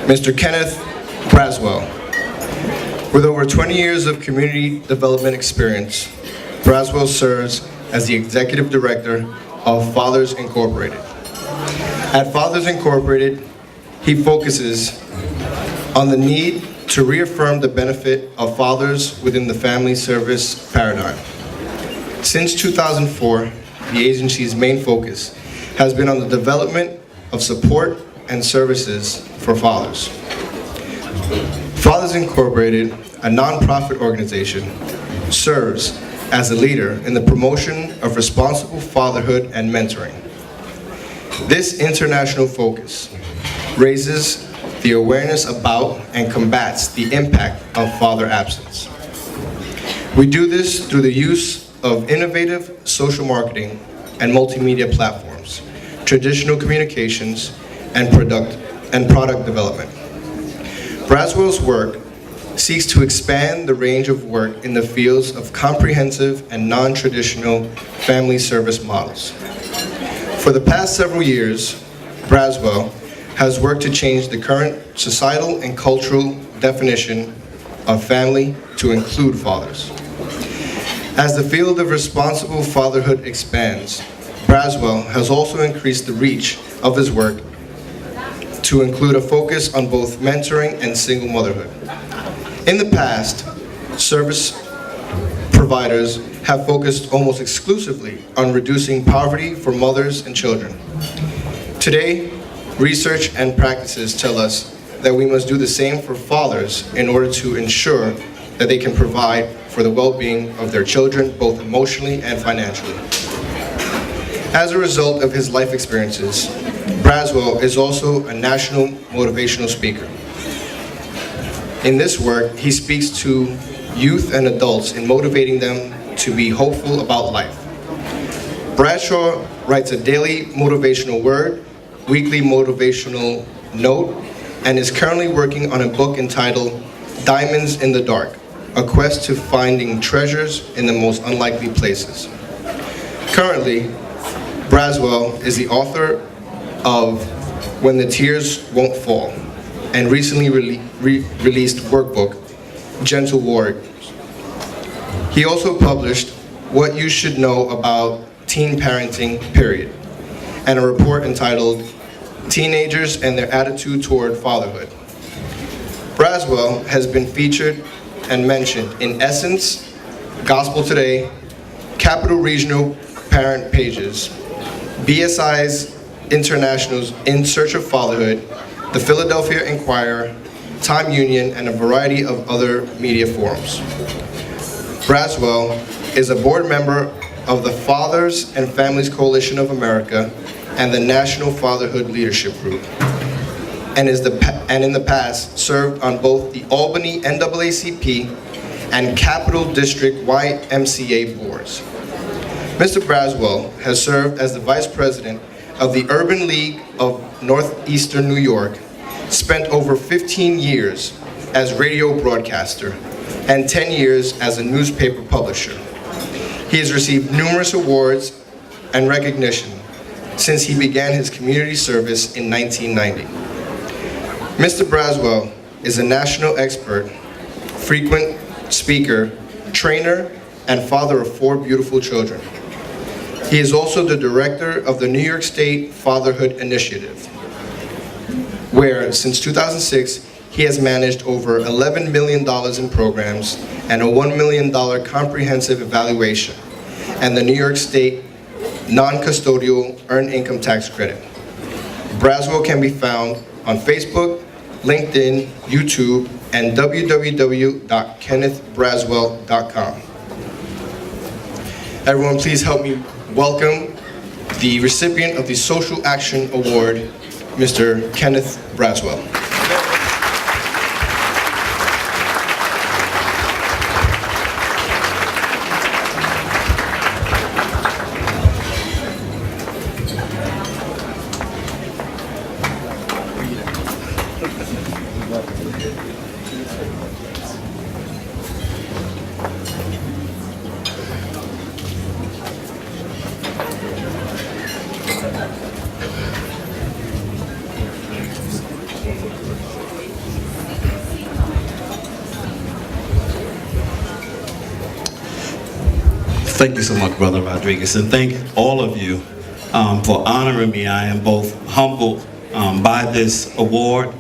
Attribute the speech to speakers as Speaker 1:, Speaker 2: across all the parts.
Speaker 1: Mr. Kenneth Braswell. With over 20 years of community development experience, Braswell serves as the Executive Director of Fathers Incorporated. At Fathers Incorporated, he focuses on the need to reaffirm the benefit of fathers within the family service paradigm. Since 2004, the agency's main focus has been on the development of support and services for fathers. Fathers Incorporated, a nonprofit organization, serves as a leader in the promotion of responsible fatherhood and mentoring. This international focus raises the awareness about and combats the impact of father absence. We do this through the use of innovative social marketing and multimedia platforms, traditional communications, and product development. Braswell's work seeks to expand the range of work in the fields of comprehensive and non-traditional family service models. For the past several years, Braswell has worked to change the current societal and cultural definition of family to include fathers. As the field of responsible fatherhood expands, Braswell has also increased the reach of his work to include a focus on both mentoring and single motherhood. In the past, service providers have focused almost exclusively on reducing poverty for mothers and children. Today, research and practices tell us that we must do the same for fathers in order to ensure that they can provide for the well-being of their children, both emotionally and financially. As a result of his life experiences, Braswell is also a national motivational speaker. In this work, he speaks to youth and adults in motivating them to be hopeful about life. Bradshaw writes a daily motivational word, weekly motivational note, and is currently working on a book entitled Diamonds in the Dark, a quest to finding treasures in the most unlikely places. Currently, Braswell is the author of When the Tears Won't Fall, and recently released workbook, Gentle Warriors. He also published What You Should Know About Teen Parenting, Period, and a report entitled Teenagers and Their Attitude Toward Fatherhood. Braswell has been featured and mentioned in Essence, Gospel Today, Capital Regional Parent Pages, BSI's International's In Search of Fatherhood, the Philadelphia Inquirer, Time Union, and a variety of other media forums. Braswell is a board member of the Fathers and Families Coalition of America and the National Fatherhood Leadership Group, and in the past served on both the Albany NAACP and Capital District YMCA boards. Mr. Braswell has served as the Vice President of the Urban League of Northeastern New York, spent over 15 years as radio broadcaster, and 10 years as a newspaper publisher. He has received numerous awards and recognition since he began his community service in 1990. Mr. Braswell is a national expert, frequent speaker, trainer, and father of 4 beautiful children. He is also the director of the New York State Fatherhood Initiative, where since 2006, he has managed over $11 million in programs and a $1 million comprehensive evaluation, and the New York State non-custodial earned income tax credit. Braswell can be found on Facebook, LinkedIn, YouTube, and www.kennethbraswell.com. Everyone, please help me welcome the recipient of the Social Action Award, Mr. Kenneth Braswell.
Speaker 2: Thank you so much, Brother Rodriguez, and thank all of you for honoring me. I am both humbled by this award.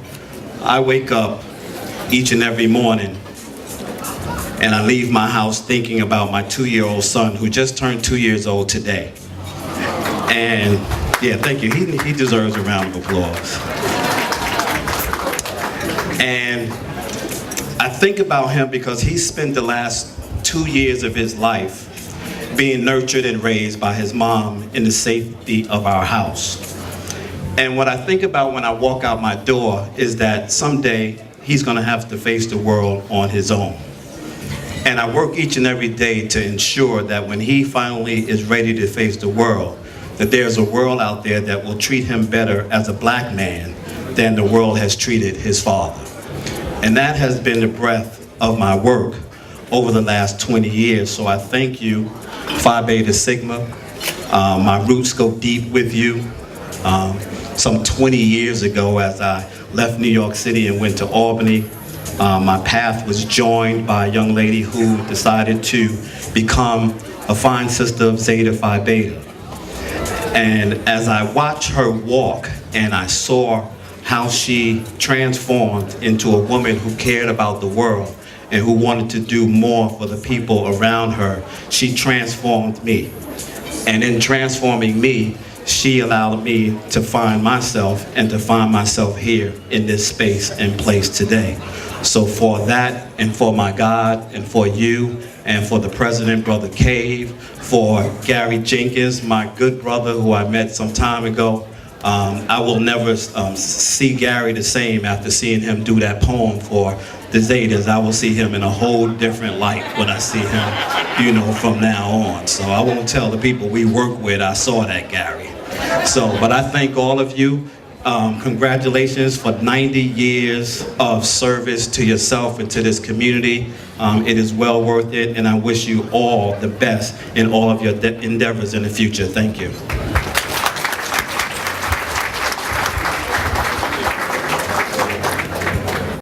Speaker 2: I wake up each and every morning and I leave my house thinking about my 2-year-old son who just turned 2 years old today. And yeah, thank you. He deserves a round of applause. And I think about him because he spent the last 2 years of his life being nurtured and raised by his mom in the safety of our house. And what I think about when I walk out my door is that someday he's gonna have to face the world on his own. And I work each and every day to ensure that when he finally is ready to face the world, that there's a world out there that will treat him better as a black man than the world has treated his father. And that has been the breadth of my work over the last 20 years. So I thank you, Phi Beta Sigma. My roots go deep with you. Some 20 years ago, as I left New York City and went to Albany, my path was joined by a young lady who decided to become a fine sister of Zeta Phi Beta. And as I watched her walk and I saw how she transformed into a woman who cared about the world and who wanted to do more for the people around her, she transformed me. And in transforming me, she allowed me to find myself and to find myself here in this space and place today. So for that, and for my God, and for you, and for the President, Brother Cave, for Gary Jenkins, my good brother who I met some time ago, I will never see Gary the same after seeing him do that poem for the Zetas. I will see him in a whole different light when I see him, you know, from now on. So I won't tell the people we work with I saw that Gary. So, but I thank all of you. Congratulations for 90 years of service to yourself and to this community. It is well worth it, and I wish you all the best in all of your endeavors in the future. Thank you.